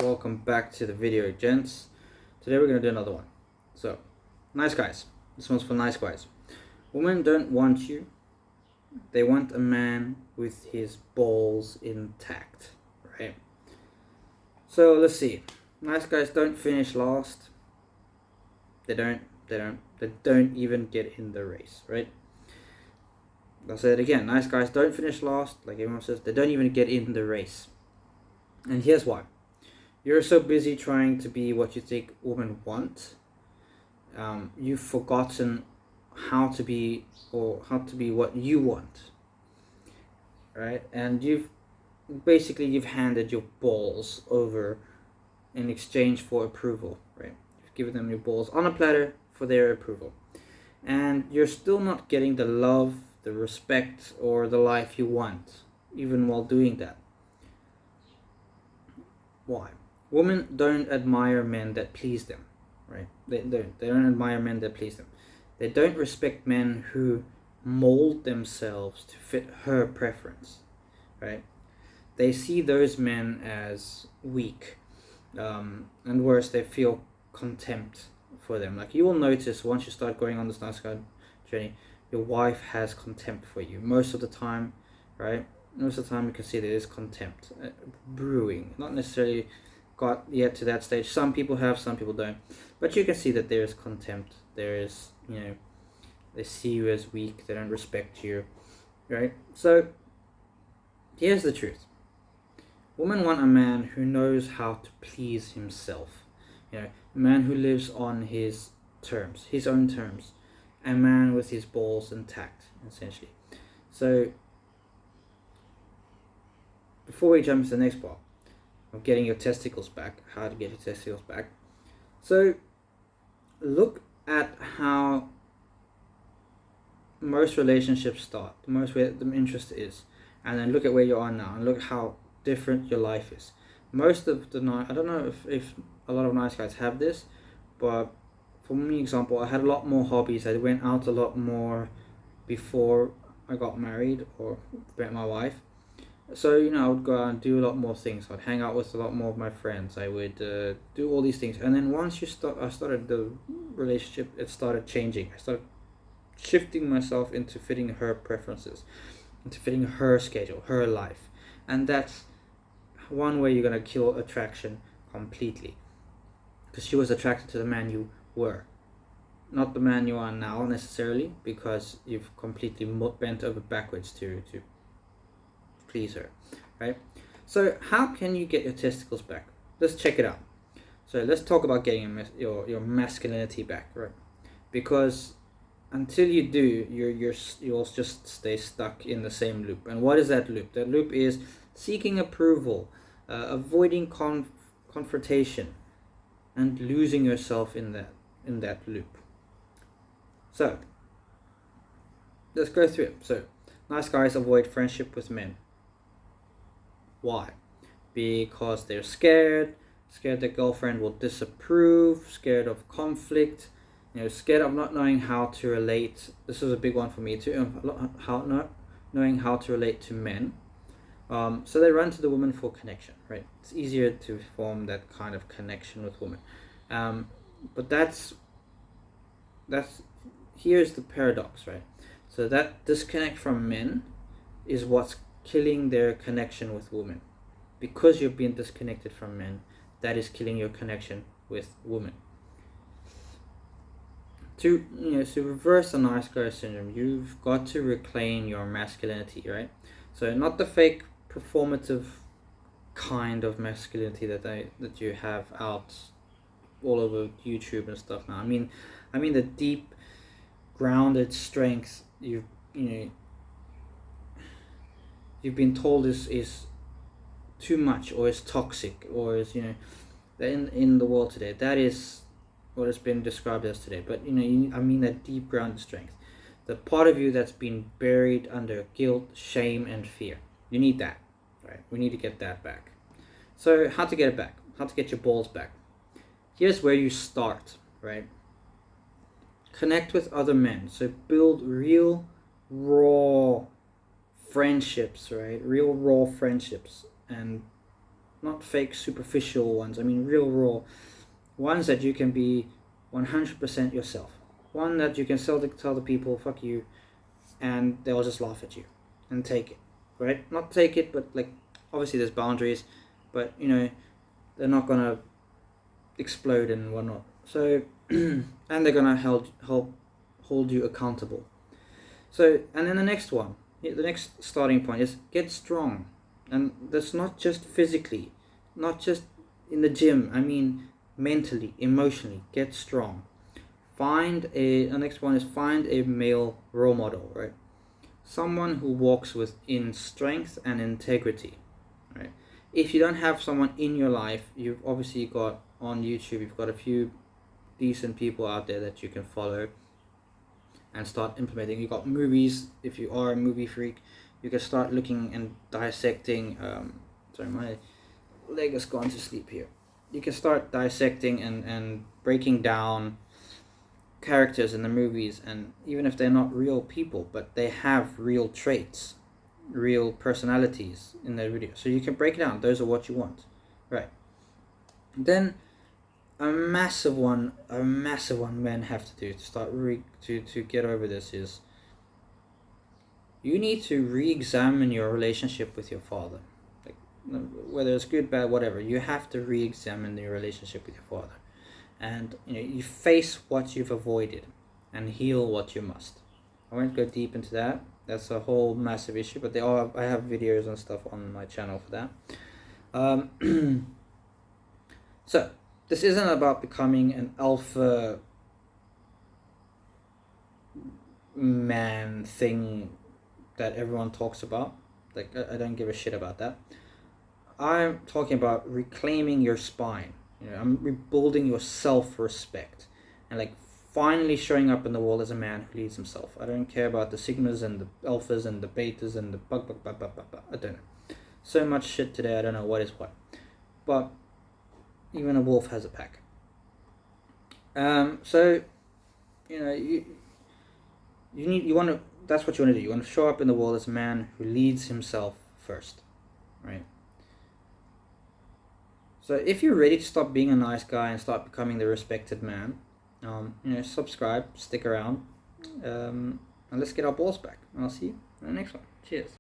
welcome back to the video, gents. Today we're going to do another one. So, nice guys. This one's for nice guys. Women don't want you. They want a man with his balls intact, right? So, let's see. Nice guys don't finish last. They don't even get in the race, right? I'll say it again. Nice guys don't finish last, like everyone says. They don't even get in the race. And here's why. You're so busy trying to be what you think women want. You've forgotten how to be what you want, right? And you've handed your balls over in exchange for approval, right? You've given them your balls on a platter for their approval, and you're still not getting the love, the respect, or the life you want, even while doing that. Why? Women don't admire men that please them, right? They don't admire men that please them. They don't respect men who mold themselves to fit her preference, right? They see those men as weak, and worse, they feel contempt for them. Like, you will notice once you start going on this nice guy journey, your wife has contempt for you most of the time, right? Most of the time you can see there is contempt brewing. Not necessarily got yet to that stage. Some people have, some people don't. But you can see that there is contempt. There is, they see you as weak. They don't respect you, right? So here's the truth. Women want a man who knows how to please himself. A man who lives on his terms, his own terms. A man with his balls intact, essentially. So before we jump to the next part of getting your testicles back, how to get your testicles back. So look at how most relationships start, most where the interest is, and then look at where you are now, and look how different your life is. Most of the night, I don't know if a lot of nice guys have this, but for me, example, I had a lot more hobbies. I went out a lot more before I got married or met my wife. So, I would go out and do a lot more things. I'd hang out with a lot more of my friends. I would do all these things. And then once I started the relationship, it started changing. I started shifting myself into fitting her preferences, into fitting her schedule, her life. And that's one way you're going to kill attraction completely. Because she was attracted to the man you were. Not the man you are now necessarily, because you've completely bent over backwards to please her, right? So how can you get your testicles back? Let's check it out. So let's talk about getting your masculinity back, right? Because until you do, you'll just stay stuck in the same loop. And what is that loop? That loop is seeking approval, avoiding confrontation, and losing yourself in that loop. So let's go through it. So nice guys avoid friendship with men. Why? Because they're scared their girlfriend will disapprove, scared of conflict, scared of not knowing how to relate. This is a big one for me too, not knowing how to relate to men. So they run to the woman for connection, right? It's easier to form that kind of connection with women. But that's here's the paradox, right? So that disconnect from men is what's killing their connection with women. Because you've been disconnected from men, that is killing your connection with women. To reverse the nice guy syndrome, you've got to reclaim your masculinity, right? So not the fake performative kind of masculinity that you have out all over YouTube and stuff now. I mean the deep, grounded strength you've been told is too much, or is toxic, or is in the world today. That is what has been described as today. But that deep grounded strength, the part of you that's been buried under guilt, shame, and fear. You need that, right? We need to get that back. So how to get it back? How to get your balls back? Here's where you start, right? Connect with other men. So build real, raw friendships, right? Real raw friendships, and not fake superficial ones. I mean real raw ones that you can be 100% yourself. One that you can tell the people fuck you, and they'll just laugh at you and take it, right? Not take it, but like obviously there's boundaries, but you know they're not gonna explode and whatnot. So and they're gonna help hold you accountable. So and then the next one, the next starting point is get strong, and that's not just physically, not just in the gym. I mean mentally, emotionally, get strong. The next one is find a male role model, right? Someone who walks within strength and integrity, right? If you don't have someone in your life, you've obviously got on YouTube, you've got a few decent people out there that you can follow and start implementing. You've got movies. If you are a movie freak, you can start looking and dissecting. Sorry, my leg has gone to sleep here. You can start dissecting and breaking down characters in the movies, and even if they're not real people, but they have real traits, real personalities in their video, so you can break it down. Those are what you want, right? Then a massive one men have to do to start to get over this is you need to re-examine your relationship with your father. Like, whether it's good, bad, whatever, you have to re-examine your relationship with your father. And you face what you've avoided and heal what you must. I won't go deep into that. That's a whole massive issue, but I have videos and stuff on my channel for that. So this isn't about becoming an alpha man thing that everyone talks about. Like, I don't give a shit about that. I'm talking about reclaiming your spine. I'm rebuilding your self-respect and like finally showing up in the world as a man who leads himself. I don't care about the sigmas and the alphas and the betas and the I don't know. So much shit today, I don't know what is what. But even a wolf has a pack. So that's what you want to do. You want to show up in the world as a man who leads himself first, right? So if you're ready to stop being a nice guy and start becoming the respected man, subscribe, stick around, and let's get our balls back. And I'll see you in the next one. Cheers.